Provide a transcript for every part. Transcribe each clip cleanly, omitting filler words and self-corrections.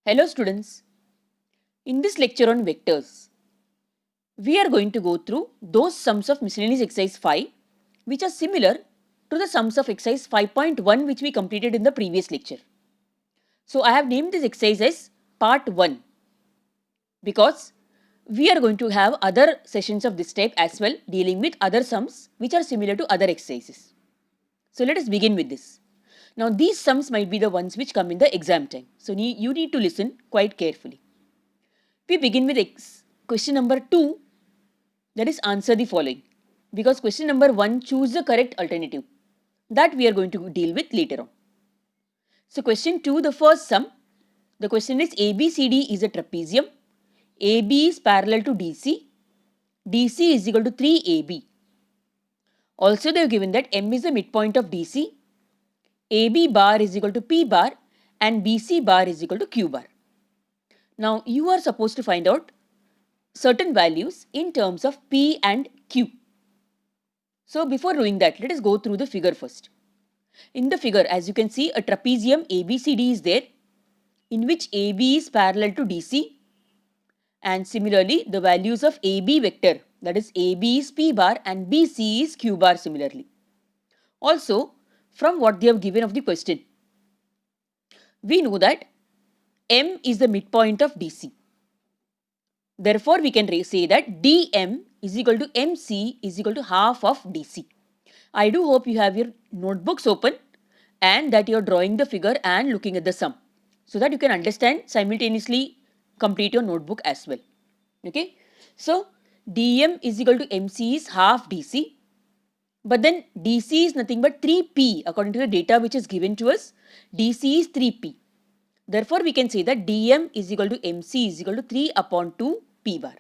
Hello students, in this lecture on vectors, we are going to go through those sums of miscellaneous exercise 5 which are similar to the sums of exercise 5.1 which we completed in the previous lecture. So I have named this exercise as part 1 because we are going to have other sessions of this type as well dealing with other sums which are similar to other exercises. So let us begin with this. Now these sums might be the ones which come in the exam time. So you need to listen quite carefully. We begin with question number 2, that is answer the following, because question number 1 choose the correct alternative that we are going to deal with later on. So question 2, the first sum, the question is ABCD is a trapezium, AB is parallel to DC, DC is equal to 3AB. Also they have given that M is the midpoint of DC, AB bar is equal to P bar and BC bar is equal to Q bar. Now you are supposed to find out certain values in terms of P and Q. So before doing that, let us go through the figure first. In the figure, as you can see, a trapezium ABCD is there, in which AB is parallel to DC, and similarly the values of AB vector, that is AB is P bar and BC is Q bar similarly. Also, from what they have given of the question, we know that M is the midpoint of DC. Therefore, we can say that dm is equal to mc is equal to half of dc. I do hope you have your notebooks open and that you are drawing the figure and looking at the sum, so that you can understand simultaneously complete your notebook as well. Okay. So, dm is equal to mc is half dc, but then dc is nothing but 3p according to the data which is given to us. dc is 3p. Therefore, we can say that dm is equal to mc is equal to 3 upon 2 P bar.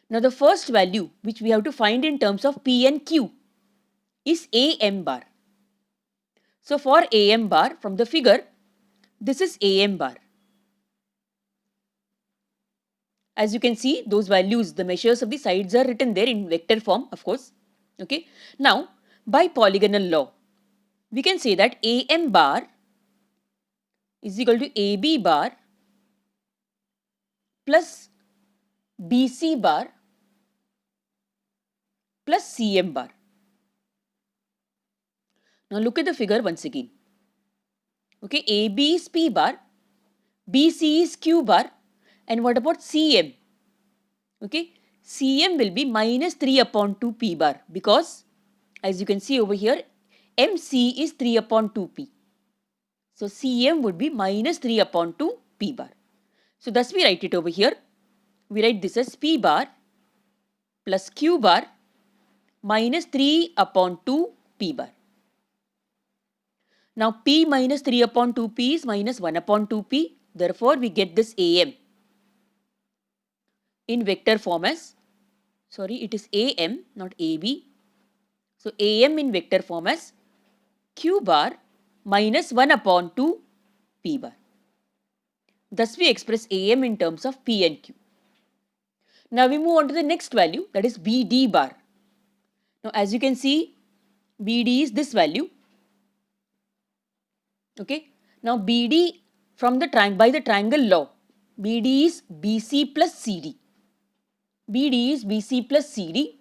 Now the first value which we have to find in terms of P and Q is AM bar. So for AM bar, from the figure, this is AM bar. As you can see, those values, the measures of the sides are written there in vector form, of course. Okay. Now, by polygonal law, we can say that AM bar is equal to AB bar plus BC bar plus CM bar. Now look at the figure once again. Okay, AB is P bar, BC is Q bar, and what about CM? Okay, CM will be minus 3 upon 2 P bar, because as you can see over here, MC is 3 upon 2P. So CM would be minus 3 upon 2 P bar. So thus we write it over here. We write this as P bar plus Q bar minus 3 upon 2 P bar. Now P minus 3 upon 2P is minus 1 upon 2P. Therefore, we get this AM in vector form as, it is AM, not AB. So AM in vector form as Q bar minus 1 upon 2 P bar. Thus we express AM in terms of P and Q. Now we move on to the next value, that is BD bar. Now as you can see, BD is this value. Okay. Now BD from the by the triangle law, BD is BC plus CD. BD is BC plus CD.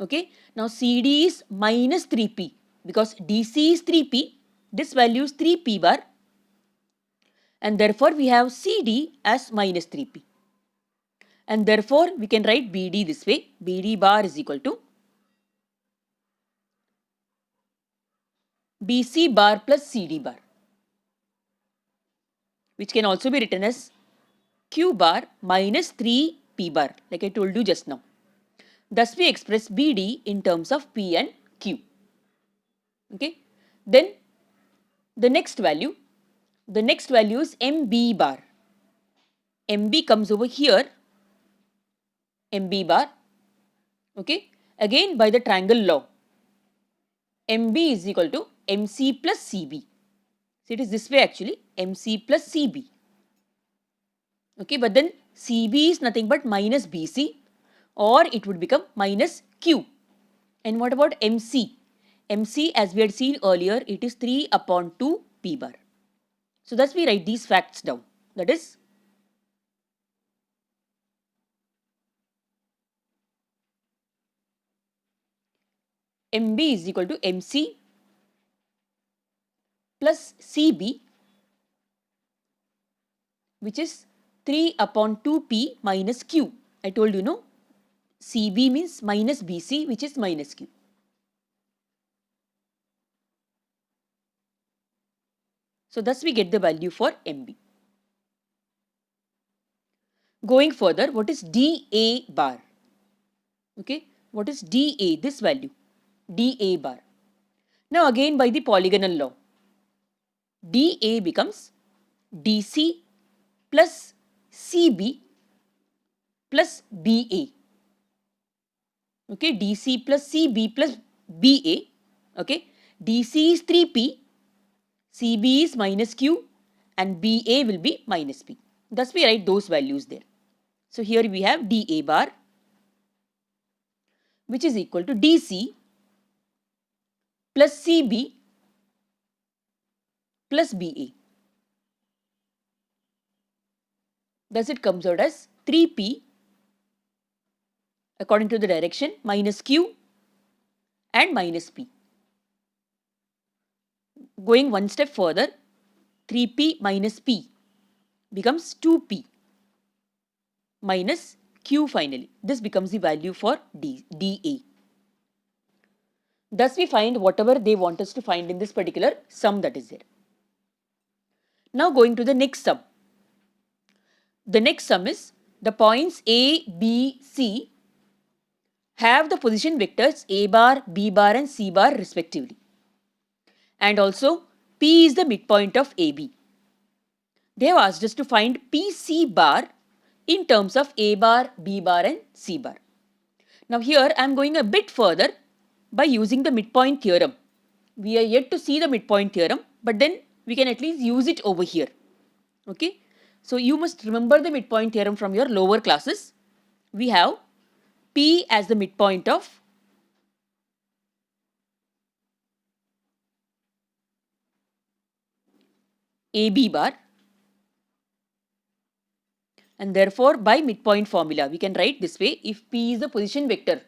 Okay. Now CD is minus 3P, because DC is 3P. This value is 3P bar. And therefore we have CD as minus 3P. And therefore we can write BD this way. BD bar is equal to BC bar plus CD bar, which can also be written as Q bar minus 3P bar, like I told you just now. Thus we express BD in terms of P and Q. Okay. Then the next value is MB bar. MB comes over here, MB bar. Okay. Again by the triangle law, MB is equal to MC plus CB. So it is this way actually, MC plus CB. Okay, but then CB is nothing but minus BC, or it would become minus Q. And what about MC? MC, as we had seen earlier, it is 3 upon 2 P bar. So thus we write these facts down. that is MB is equal to MC plus CB, which is 3 upon 2P minus Q. I told you, no, CB means minus BC, which is minus Q. So thus we get the value for MB. Going further, what is DA bar? Okay, what is DA, this value, DA bar. Now again by the polygonal law, DA becomes DC plus CB plus BA. Okay, DC plus CB plus BA. Okay, DC is 3P, CB is minus Q, and BA will be minus P. Thus we write those values there. So here we have DA bar, which is equal to DC plus CB plus BA. Thus it comes out as 3P according to the direction minus Q and minus P. Going one step further, 3P minus P becomes 2P minus Q finally. This becomes the value for DA. Thus we find whatever they want us to find in this particular sum that is there. Now going to the next sum. The next sum is the points A, B, C have the position vectors A bar, B bar and C bar respectively. And also P is the midpoint of AB. They have asked us to find PC bar in terms of A bar, B bar and C bar. Now here I am going a bit further by using the midpoint theorem. We are yet to see the midpoint theorem, but then we can at least use it over here. Okay. So you must remember the midpoint theorem from your lower classes. We have P as the midpoint of AB bar, and therefore by midpoint formula we can write this way: if P is the position vector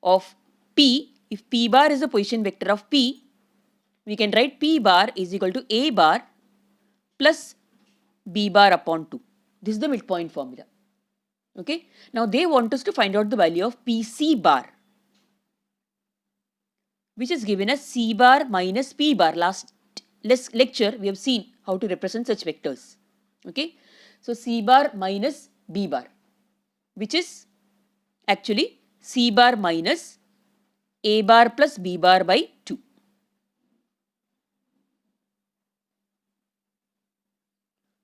of P, if P bar is the position vector of P, we can write P bar is equal to A bar plus B bar upon 2. This is the midpoint formula. Okay. Now they want us to find out the value of PC bar, which is given as C bar minus P bar. Last lecture we have seen how to represent such vectors. Okay. So C bar minus B bar, which is actually C bar minus A bar plus B bar by 2.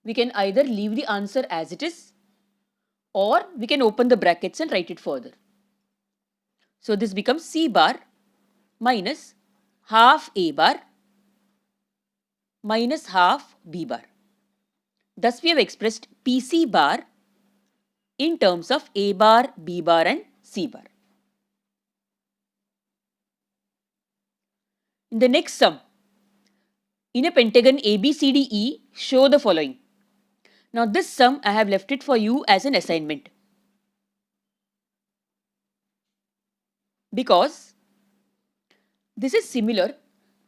We can either leave the answer as it is, or we can open the brackets and write it further. So this becomes C bar minus half A bar minus half B bar. Thus we have expressed PC bar in terms of A bar, B bar and C bar. In the next sum, in a pentagon ABCDE, show the following. Now this sum I have left it for you as an assignment, because this is similar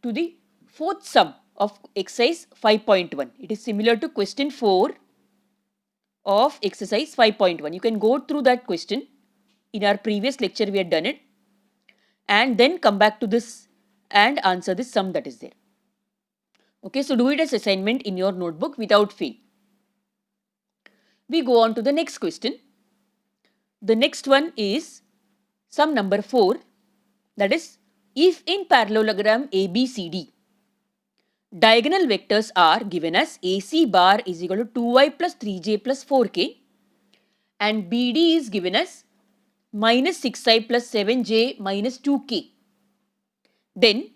to the fourth sum of exercise 5.1. It is similar to question 4 of exercise 5.1. You can go through that question. In our previous lecture we had done it, and then come back to this and answer this sum that is there. Okay, so do it as assignment in your notebook without fail. We go on to the next question. The next one is sum number 4, that is, if in parallelogram ABCD, diagonal vectors are given as AC bar is equal to 2y plus 3j plus 4k and BD is given as minus 6i plus 7j minus 2k, then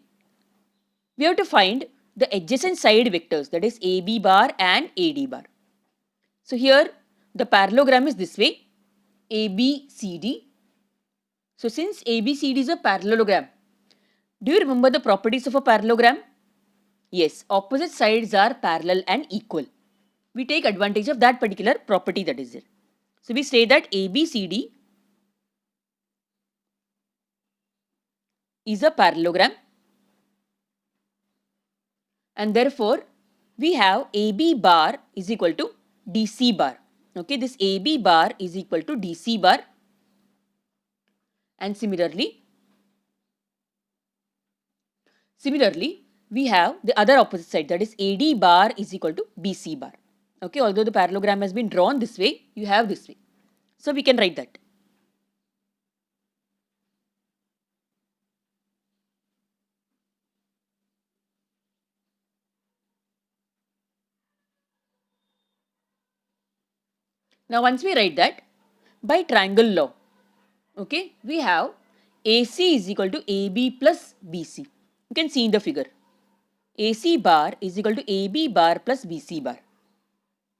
we have to find the adjacent side vectors, that is AB bar and AD bar. So here the parallelogram is this way, ABCD. So since ABCD is a parallelogram, do you remember the properties of a parallelogram? Yes, opposite sides are parallel and equal. we take advantage of that particular property that is there. So we say that ABCD is a parallelogram, and therefore we have AB bar is equal to DC bar. Okay, this AB bar is equal to DC bar, and similarly we have the other opposite side, that is AD bar is equal to BC bar. Okay, although the parallelogram has been drawn this way, you have this way. So we can write that. Now once we write that, by triangle law, okay, we have AC is equal to AB plus BC. You can see in the figure. AC bar is equal to AB bar plus BC bar.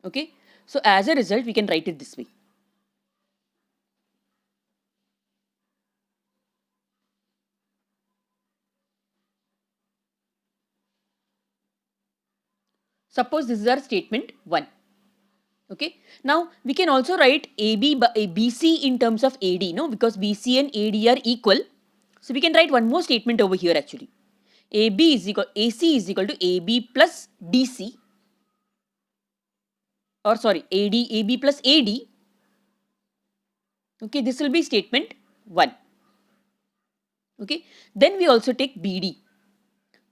Okay, so as a result, we can write it this way. Suppose this is our statement 1. Okay, now we can also write BC in terms of AD, no, because BC and AD are equal. So we can write one more statement over here actually. AC is equal to AB plus DC, or sorry, AB plus AD. Okay, this will be statement 1. Okay, then we also take BD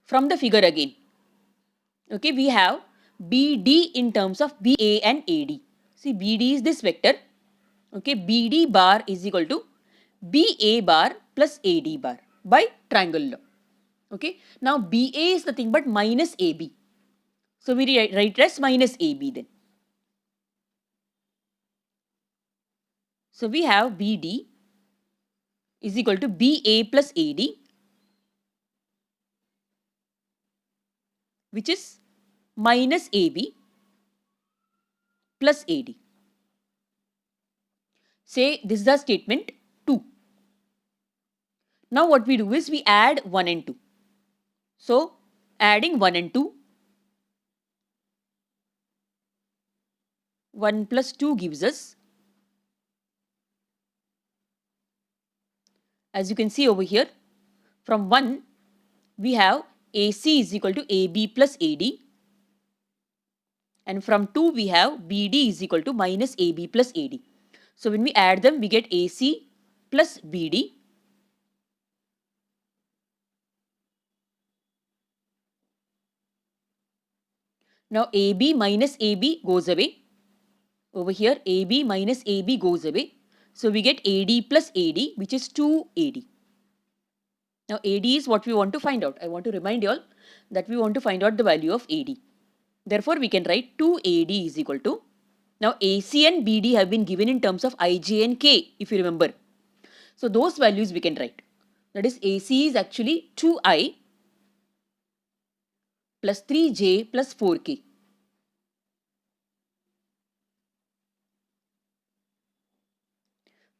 from the figure again. Okay, we have BD in terms of BA and AD. See, BD is this vector. Okay, BD bar is equal to BA bar plus AD bar by triangle law. Okay, now BA is nothing but minus AB. So we write as minus AB then. So we have BD is equal to BA plus AD, which is minus AB plus AD. Say this is the statement 2. Now what we do is we add 1 and 2. So adding 1 and 2, 1 plus 2 gives us, as you can see over here, from 1 we have AC is equal to AB plus AD, and from 2 we have BD is equal to minus AB plus AD. So when we add them, we get AC plus BD Now AB minus AB goes away. Over here AB minus AB goes away. So we get AD plus AD, which is 2AD. Now AD is what we want to find out. I want to remind you all that we want to find out the value of AD. Therefore we can write 2AD is equal to, now AC and BD have been given in terms of IJ and K, if you remember. So those values we can write. That is AC is actually 2I plus 3J plus 4K.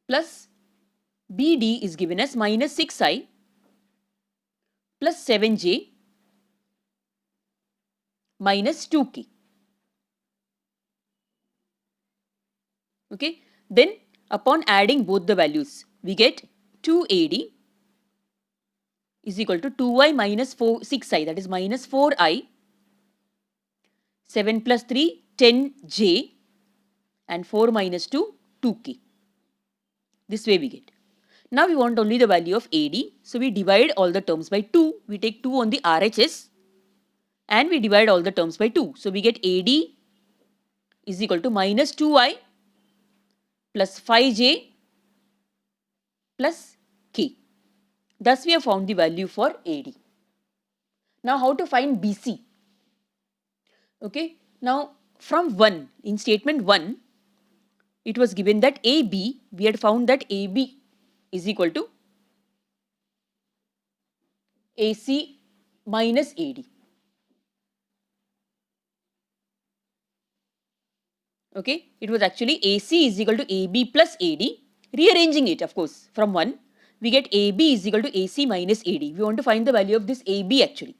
Plus BD is given as minus 6I plus 7J minus 2K. Okay, then upon adding both the values, we get 2AD is equal to 2I minus 6I, that is minus 4I, 7 plus 3, 10J, and 4 minus 2, 2K. This way we get. Now we want only the value of AD, so we divide all the terms by 2. We take 2 on the RHS and we divide all the terms by 2. So we get AD is equal to minus 2I plus 5J plus K. Thus we have found the value for AD. Now how to find BC? Okay, now from 1, in statement 1, it was given that AB, we had found that AB is equal to AC minus AD. Okay, it was actually AC is equal to AB plus AD. Rearranging it, of course, from 1, we get AB is equal to AC minus AD. We want to find the value of this AB actually.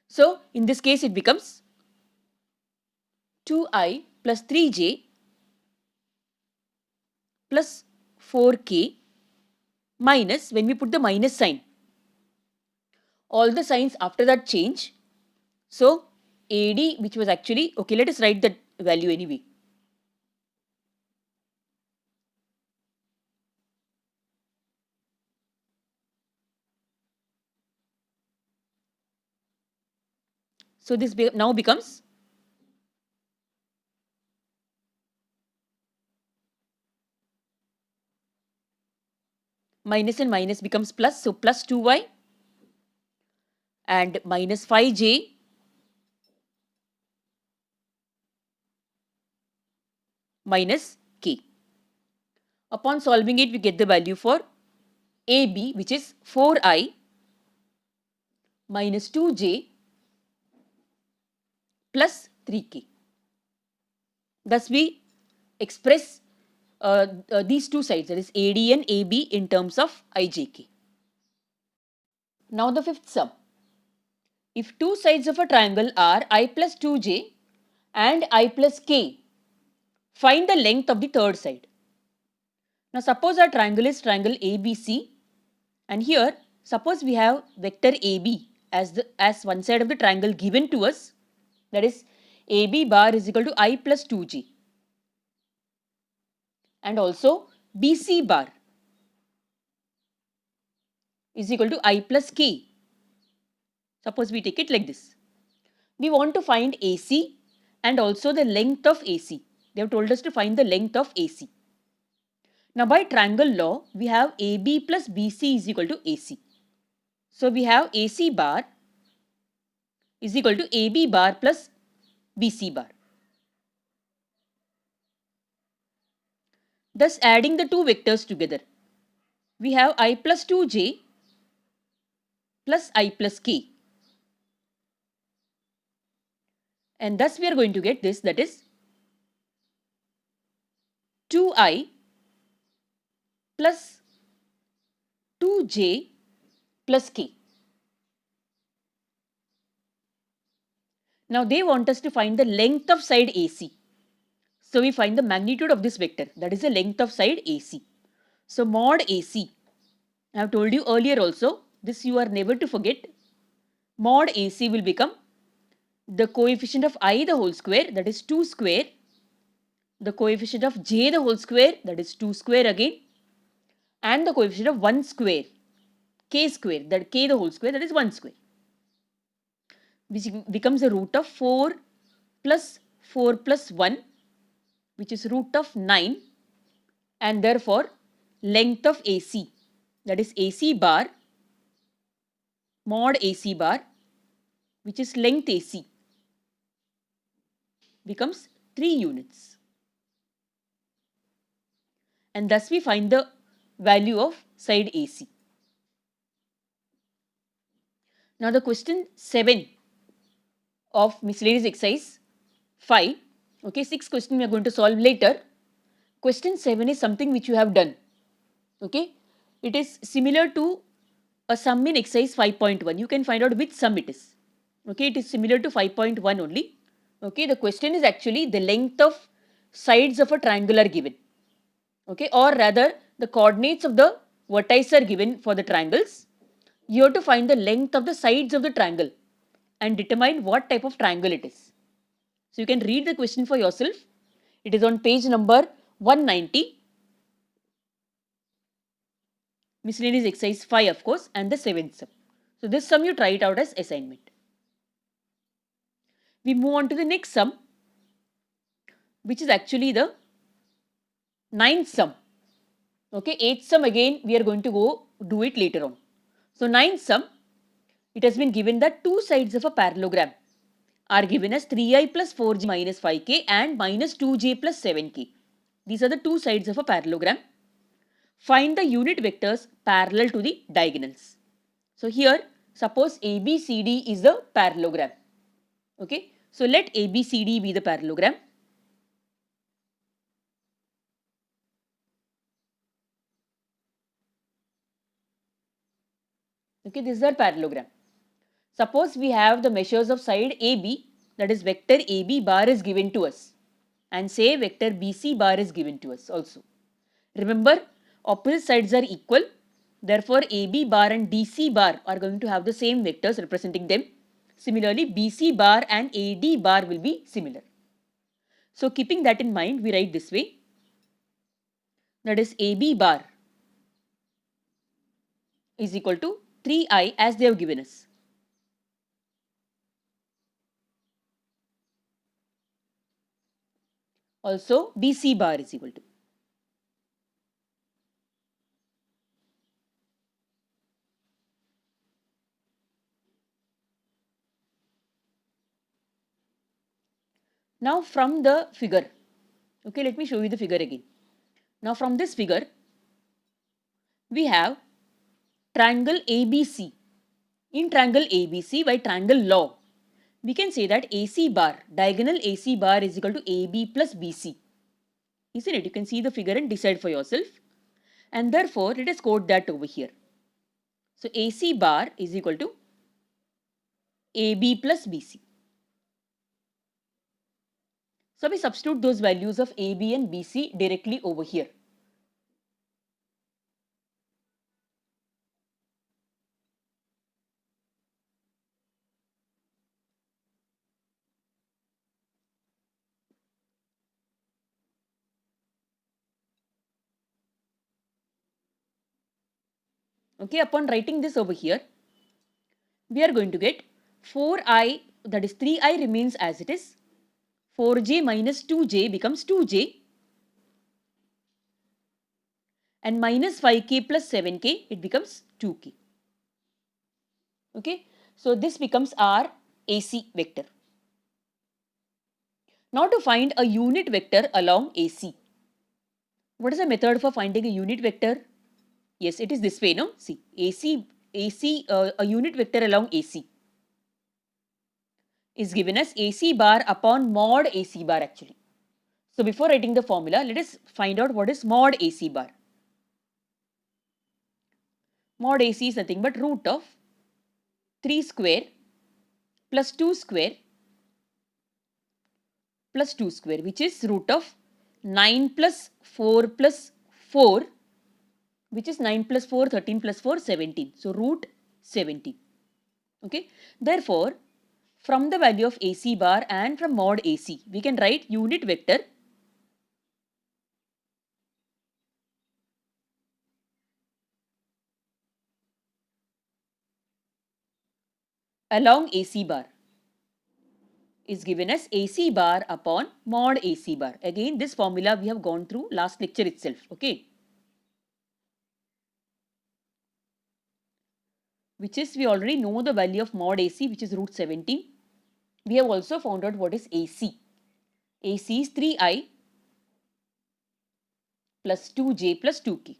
So in this case it becomes 2i plus 3j plus 4k minus, when we put the minus sign, all the signs after that change. So AD, which was actually, okay, let us write that value anyway. So this now becomes minus and minus becomes plus, so plus 2y and minus 5j minus k. Upon solving it, we get the value for AB, which is 4i minus 2j plus 3k. Thus we express these two sides, that is AD and AB, in terms of ijk. Now the fifth sum. If two sides of a triangle are I plus 2j and I plus k, find the length of the third side. Now suppose our triangle is triangle ABC, and here suppose we have vector AB as one side of the triangle given to us, that is AB bar is equal to I plus 2j, and also BC bar is equal to I plus k. Suppose we take it like this. We want to find AC and also the length of AC. They have told us to find the length of AC. Now by triangle law, we have AB plus BC is equal to AC. So we have AC bar is equal to AB bar plus BC bar. Thus adding the two vectors together, we have I plus 2j plus I plus k. And thus we are going to get this, that is 2i plus 2j plus k. Now they want us to find the length of side AC. So we find the magnitude of this vector, that is the length of side AC. So mod AC, I have told you earlier also, this you are never to forget. Mod AC will become the coefficient of I the whole square, that is 2 square, the coefficient of j the whole square, that is 2 square again, and the coefficient of 1 square, k square, that k the whole square, that is 1 square, which becomes the root of 4 plus 1, which is root of 9, and therefore length of AC, that is AC bar, mod AC bar, which is length AC, becomes 3 units. And thus we find the value of side AC. Now the question 7 of miscellaneous exercise 5, okay, 6 question we are going to solve later. Question 7 is something which you have done, okay. It is similar to a sum in exercise 5.1. You can find out which sum it is, okay. It is similar to 5.1 only, okay. The question is actually the length of sides of a triangle are given, okay, or rather the coordinates of the vertices are given for the triangles. You have to find the length of the sides of the triangle and determine what type of triangle it is. So you can read the question for yourself. It is on page number 190, miscellaneous exercise 5 of course, and the 7th sum. So this sum you try it out as assignment. We move on to the next sum, which is actually the 9th sum. Okay, 8th sum again we are going to go do it later on. So 9th sum, it has been given that two sides of a parallelogram are given as 3i plus 4j minus 5k and minus 2j plus 7k. These are the two sides of a parallelogram. Find the unit vectors parallel to the diagonals. So here suppose ABCD is the parallelogram. Okay, so let ABCD be the parallelogram. Okay, this is our parallelogram. Suppose we have the measures of side AB that is vector AB bar is given to us, and say vector BC bar is given to us also. Remember, opposite sides are equal, therefore AB bar and DC bar are going to have the same vectors representing them. Similarly, BC bar and AD bar will be similar. So keeping that in mind, we write this way, that is AB bar is equal to 3i as they have given us. Also, BC bar is equal to. Now from the figure, okay, let me show you the figure again. Now from this figure, we have triangle ABC. In triangle ABC, by triangle law, we can say that AC bar, diagonal AC bar is equal to AB plus BC. Isn't it? You can see the figure and decide for yourself. And therefore, let us quote that over here. So AC bar is equal to AB plus BC. So we substitute those values of AB and BC directly over here. Okay, upon writing this over here, we are going to get 4i, that is 3i remains as it is. 4j minus 2j becomes 2j. And minus 5k plus 7k, it becomes 2k. Okay, so this becomes our AC vector. Now to find a unit vector along AC. What is the method for finding a unit vector? Yes, it is this way, no? See, a unit vector along AC is given as AC bar upon mod AC bar actually. So before writing the formula, let us find out what is mod AC bar. Mod AC is nothing but root of 3 square plus 2 square plus 2 square, which is root of 9 plus 4 plus 4, which is 9 plus 4, 13 plus 4, 17. So root 17. Okay. Therefore, from the value of AC bar and from mod AC, we can write unit vector along AC bar is given as AC bar upon mod AC bar. Again, this formula we have gone through last lecture itself. Okay. Which is, we already know the value of mod AC, which is root 17. We have also found out what is AC. AC is 3i plus 2j plus 2k.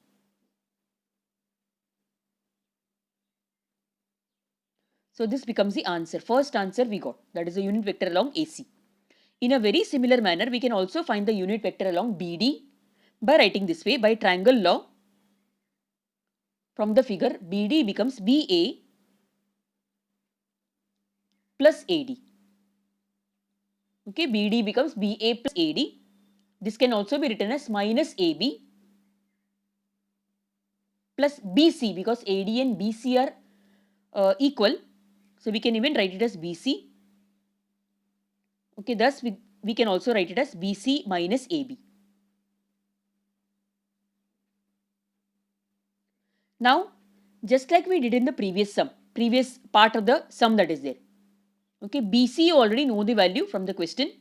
So this becomes the answer. First answer we got, that is the unit vector along AC. In a very similar manner, we can also find the unit vector along BD by writing this way, by triangle law. From the figure, BD becomes BA plus AD. Okay, BD becomes BA plus AD. This can also be written as minus AB plus BC, because AD and BC are equal. So we can even write it as BC. Okay, thus we can also write it as BC minus AB. Now, just like we did in the previous part of the sum that is there. Okay, BC you already know the value from the question.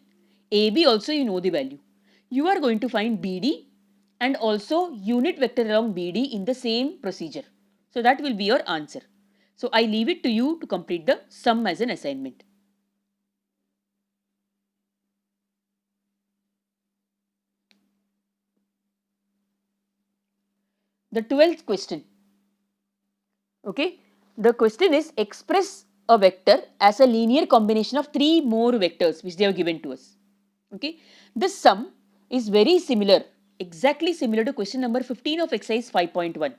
AB also you know the value. You are going to find BD and also unit vector along BD in the same procedure. So that will be your answer. So I leave it to you to complete the sum as an assignment. The 12th question. Okay, the question is, express a vector as a linear combination of 3 more vectors which they have given to us. Okay, this sum is very similar, exactly similar to question number 15 of exercise 5.1,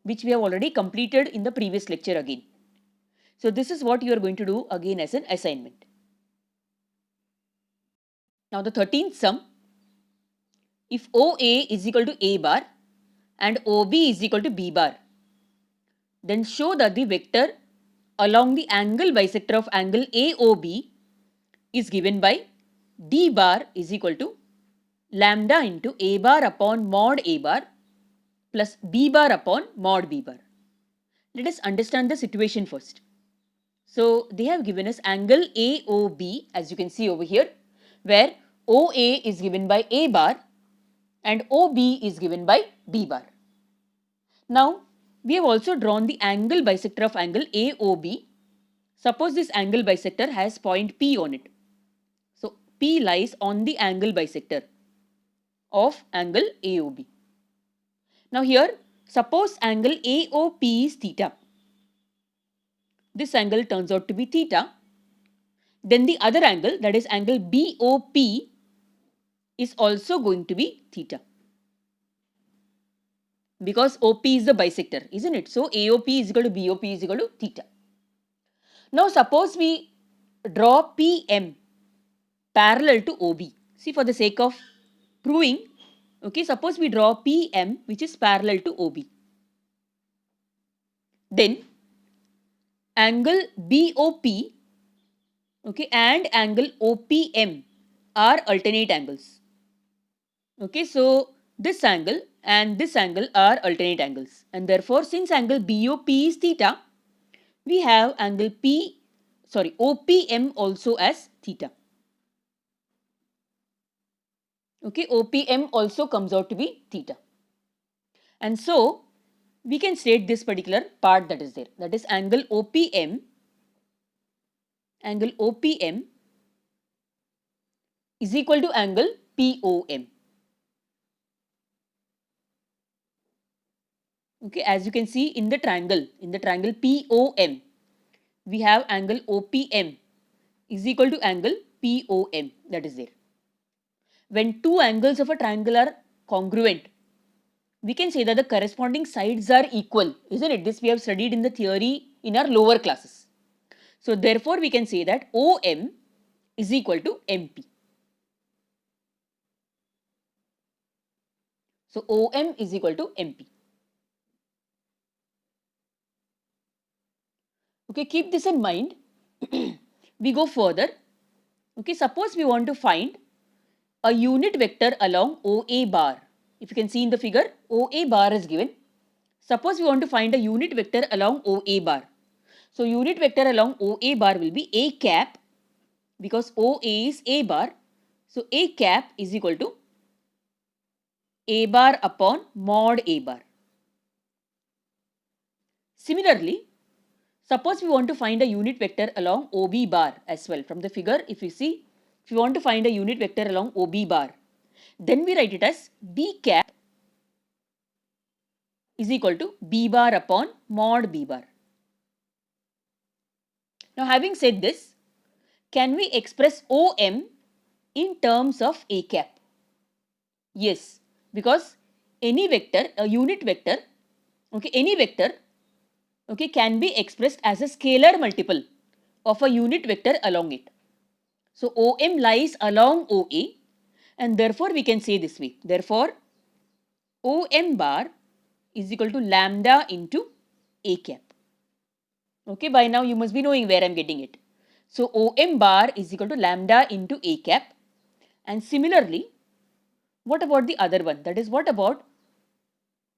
which we have already completed in the previous lecture again. So this is what you are going to do again as an assignment. Now the 13th sum, if OA is equal to A bar and OB is equal to B bar, then show that the vector along the angle bisector of angle AOB is given by D bar is equal to lambda into A bar upon mod A bar plus B bar upon mod B bar. Let us understand the situation first. So they have given us angle AOB, as you can see over here, where OA is given by A bar and OB is given by B bar. Now we have also drawn the angle bisector of angle AOB. Suppose this angle bisector has point P on it. So P lies on the angle bisector of angle AOB. Now here, suppose angle AOP is theta. This angle turns out to be theta. Then the other angle, that is angle BOP, is also going to be theta. Because OP is the bisector, isn't it? So AOP is equal to BOP is equal to theta. Now suppose we draw PM parallel to OB. See, for the sake of proving, okay, suppose we draw PM which is parallel to OB. Then angle BOP, okay, and angle OPM are alternate angles. Okay, so this angle and this angle are alternate angles, and therefore since angle BOP is theta, we have angle OPM also as theta. Okay, OPM also comes out to be theta. And so we can state this particular part that is there. That is angle OPM is equal to angle POM. Okay, as you can see in the triangle POM, we have angle OPM is equal to angle POM, that is there. When two angles of a triangle are congruent, we can say that the corresponding sides are equal, isn't it? This we have studied in the theory in our lower classes. So therefore we can say that OM is equal to MP. So OM is equal to MP. Okay, keep this in mind. We go further. Okay, suppose we want to find a unit vector along OA bar. If you can see in the figure, OA bar is given. Suppose we want to find a unit vector along OA bar. So unit vector along OA bar will be A cap, because OA is A bar. So A cap is equal to A bar upon mod A bar. Similarly, suppose we want to find a unit vector along OB bar as well. From the figure, if you see, if you want to find a unit vector along OB bar, then we write it as B cap is equal to B bar upon mod B bar. Now having said this, can we express OM in terms of A cap? Yes, because any vector, a unit vector, okay, any vector, okay, can be expressed as a scalar multiple of a unit vector along it. So OM lies along OA, and therefore we can say this way. Therefore, OM bar is equal to lambda into A cap. Okay, by now you must be knowing where I am getting it. So OM bar is equal to lambda into A cap. And similarly, what about the other one? That is, what about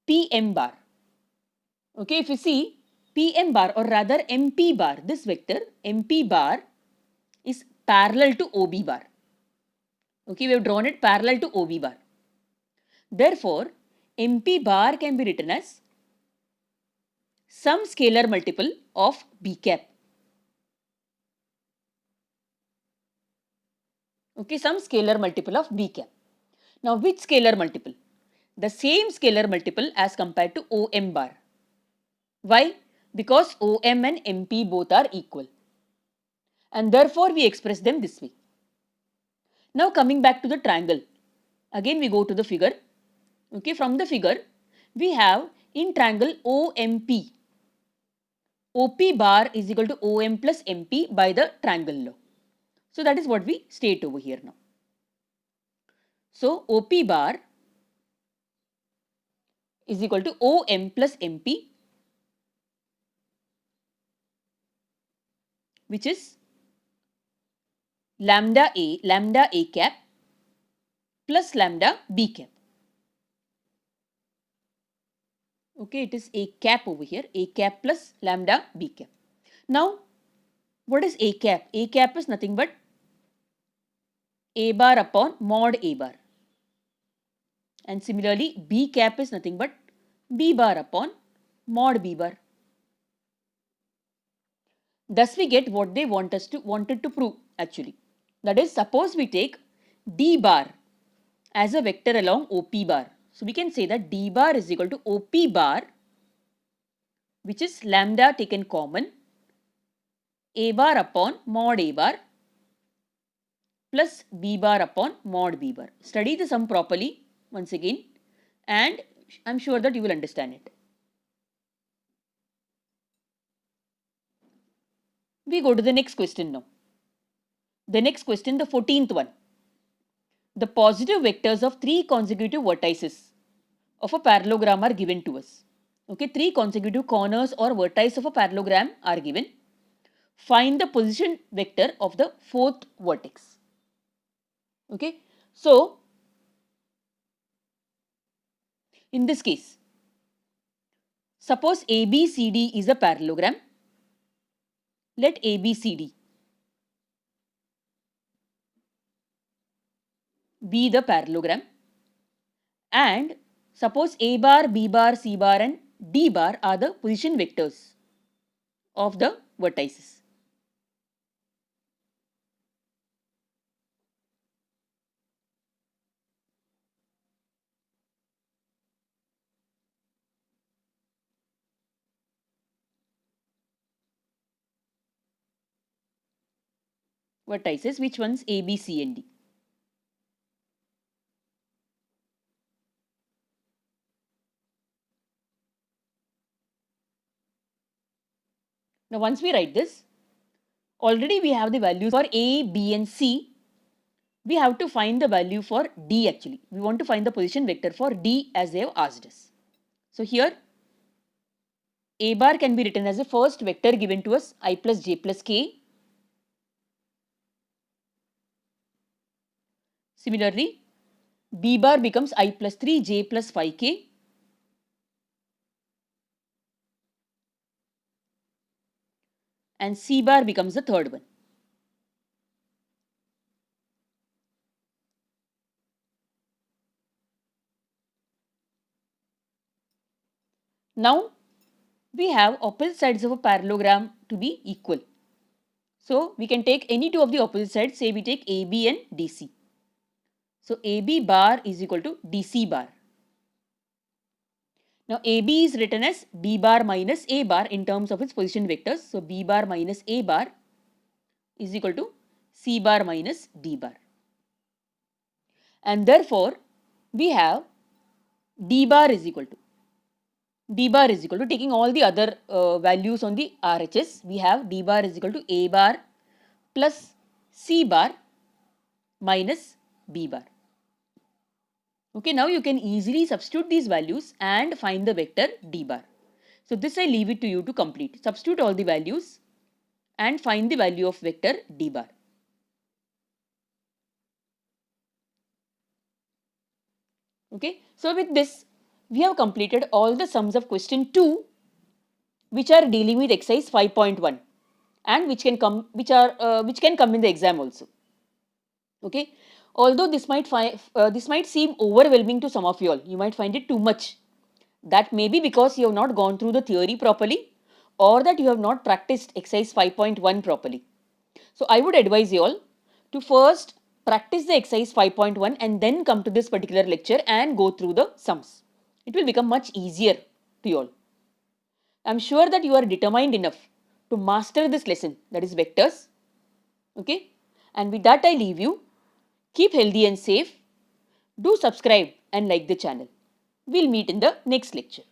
PM bar? Okay, if you see PM bar, or rather MP bar, this vector MP bar is parallel to OB bar. Okay, we have drawn it parallel to OB bar. Therefore, MP bar can be written as some scalar multiple of B cap. Okay, some scalar multiple of B cap. Now, which scalar multiple? The same scalar multiple as compared to OM bar. Why? Because OM and MP both are equal. And therefore, we express them this way. Now, coming back to the triangle. Again, we go to the figure. Okay, from the figure, we have in triangle OMP, OP bar is equal to OM plus MP by the triangle law. So that is what we state over here now. So OP bar is equal to OM plus MP, which is lambda A cap plus lambda B cap. Okay, it is A cap over here, A cap plus lambda B cap. Now, what is A cap? A cap is nothing but A bar upon mod A bar. And similarly, B cap is nothing but B bar upon mod B bar. Thus, we get what they wanted to prove actually. That is, suppose we take D bar as a vector along OP bar. So, we can say that D bar is equal to OP bar, which is lambda taken common, A bar upon mod A bar plus B bar upon mod B bar. Study the sum properly once again, and I am sure that you will understand it. We go to the next question now. The next question, the 14th one. The positive vectors of 3 consecutive vertices of a parallelogram are given to us. Okay, 3 consecutive corners or vertices of a parallelogram are given. Find the position vector of the 4th vertex. Okay, so in this case, suppose ABCD is a parallelogram. Let ABCD be the parallelogram, and suppose A bar, B bar, C bar and D bar are the position vectors of the vertices. Vertices, which ones? A, B, C and D. Now once we write this, already we have the values for A, B and C. We have to find the value for D actually. We want to find the position vector for D as they have asked us. So here A bar can be written as a first vector given to us, I plus j plus k. Similarly, B bar becomes I plus 3 j plus 5k. And C bar becomes the third one. Now, we have opposite sides of a parallelogram to be equal. So, we can take any two of the opposite sides, say we take AB and DC. So, AB bar is equal to DC bar. Now, AB is written as B bar minus A bar in terms of its position vectors. So, B bar minus A bar is equal to C bar minus D bar. And therefore, we have D bar is equal to taking all the other values on the RHS, we have D bar is equal to A bar plus C bar minus B bar. Okay, now you can easily substitute these values and find the vector D bar. So this I leave it to you to complete. Substitute all the values and find the value of vector D bar. Okay, so with this, we have completed all the sums of question 2 which are dealing with exercise 5.1 and which can come in the exam also. Okay, although this might seem overwhelming to some of you all, you might find it too much. That may be because you have not gone through the theory properly or that you have not practiced exercise 5.1 properly. So I would advise you all to first practice the exercise 5.1 and then come to this particular lecture and go through the sums. It will become much easier to you all. I am sure that you are determined enough to master this lesson, that is vectors. Okay, and with that I leave you. Keep healthy and safe. Do subscribe and like the channel. We'll meet in the next lecture.